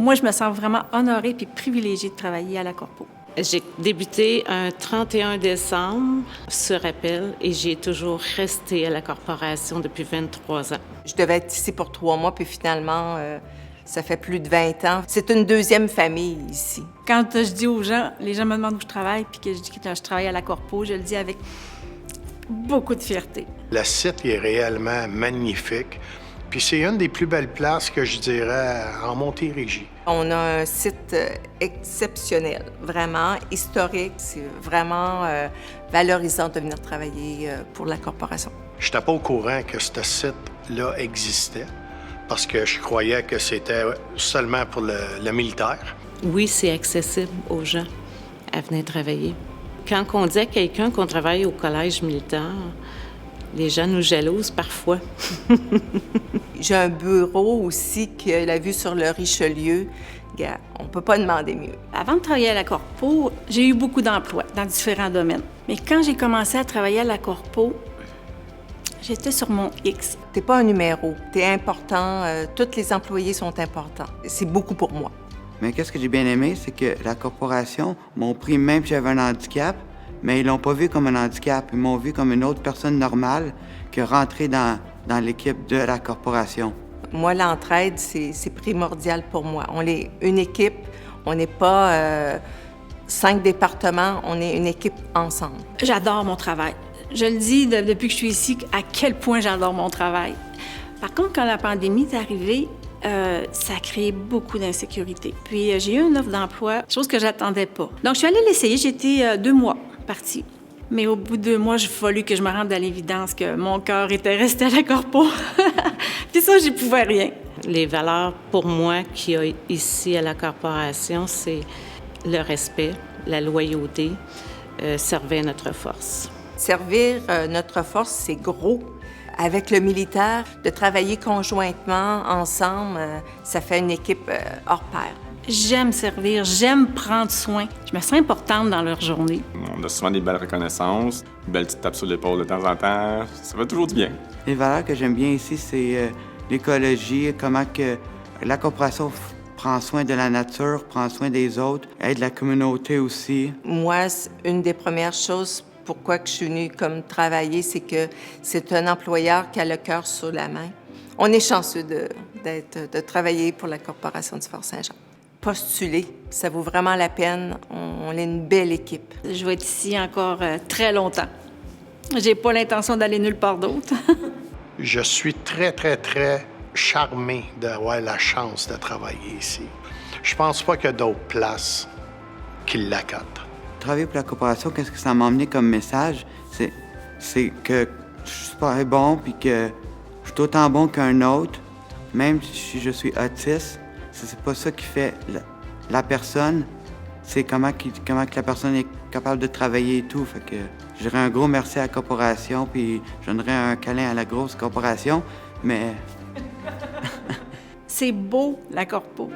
Moi, je me sens vraiment honorée et privilégiée de travailler à la Corpo. J'ai débuté un 31 décembre sur appel et j'ai toujours resté à la corporation depuis 23 ans. Je devais être ici pour 3 mois, puis finalement, ça fait plus de 20 ans. C'est une deuxième famille ici. Quand je dis aux gens, les gens me demandent où je travaille, puis que je dis que je travaille à la Corpo, je le dis avec beaucoup de fierté. Le site est réellement magnifique. Puis c'est une des plus belles places que je dirais en Montérégie. On a un site exceptionnel, vraiment historique. C'est vraiment valorisant de venir travailler pour la corporation. Je n'étais pas au courant que ce site-là existait parce que je croyais que c'était seulement pour le militaire. Oui, c'est accessible aux gens à venir travailler. Quand on dit à quelqu'un qu'on travaille au collège militaire, les gens nous jalousent parfois. J'ai un bureau aussi que la vue sur le Richelieu. On ne peut pas demander mieux. Avant de travailler à la Corpo, j'ai eu beaucoup d'emplois dans différents domaines. Mais quand j'ai commencé à travailler à la Corpo, j'étais sur mon X. T'es pas un numéro. T'es important. Tous les employés sont importants. C'est beaucoup pour moi. Mais qu'est-ce que j'ai bien aimé, c'est que la corporation m'ont pris même si j'avais un handicap, mais ils l'ont pas vu comme un handicap. Ils m'ont vu comme une autre personne normale qui rentrait dans l'équipe de la corporation. Moi, l'entraide, c'est primordial pour moi. On est une équipe. On n'est pas 5 départements. On est une équipe ensemble. J'adore mon travail. Je le dis depuis que je suis ici, à quel point j'adore mon travail. Par contre, quand la pandémie est arrivée, ça a créé beaucoup d'insécurité. Puis j'ai eu une offre d'emploi, chose que j'attendais pas. Donc je suis allée l'essayer. J'ai été 2 mois partie. Mais au bout de 2 mois, il a fallu que je me rende à l'évidence que mon cœur était resté à la Corpo. Puis ça, j'y pouvais rien. Les valeurs pour moi qu'il y a ici à la corporation, c'est le respect, la loyauté, servir notre force. Servir notre force, c'est gros. Avec le militaire, de travailler conjointement, ensemble, ça fait une équipe hors pair. J'aime servir, j'aime prendre soin. Je me sens importante dans leur journée. On a souvent des belles reconnaissances, une belle petite tape sur l'épaule de temps en temps. Ça va toujours du bien. Les valeurs que j'aime bien ici, c'est l'écologie, comment que la corporation prend soin de la nature, prend soin des autres, aide la communauté aussi. Moi, une des premières choses pourquoi que je suis venue comme travailler, c'est que c'est un employeur qui a le cœur sur la main. On est chanceux de travailler pour la Corporation du Fort-Saint-Jean. Postuler, ça vaut vraiment la peine. On est une belle équipe. Je vais être ici encore très longtemps. J'ai pas l'intention d'aller nulle part d'autre. Je suis très, très, très charmé d'avoir la chance de travailler ici. Je pense pas qu'il y a d'autres places qui l'accotent. Travailler pour la corporation, qu'est-ce que ça m'a emmené comme message? C'est que je suis super bon, puis que je suis autant bon qu'un autre, même si je suis autiste. C'est pas ça qui fait la personne, c'est comment que la personne est capable de travailler et tout. Fait que je dirais un gros merci à la corporation, puis je donnerais un câlin à la grosse corporation, mais... C'est beau, la Corpo.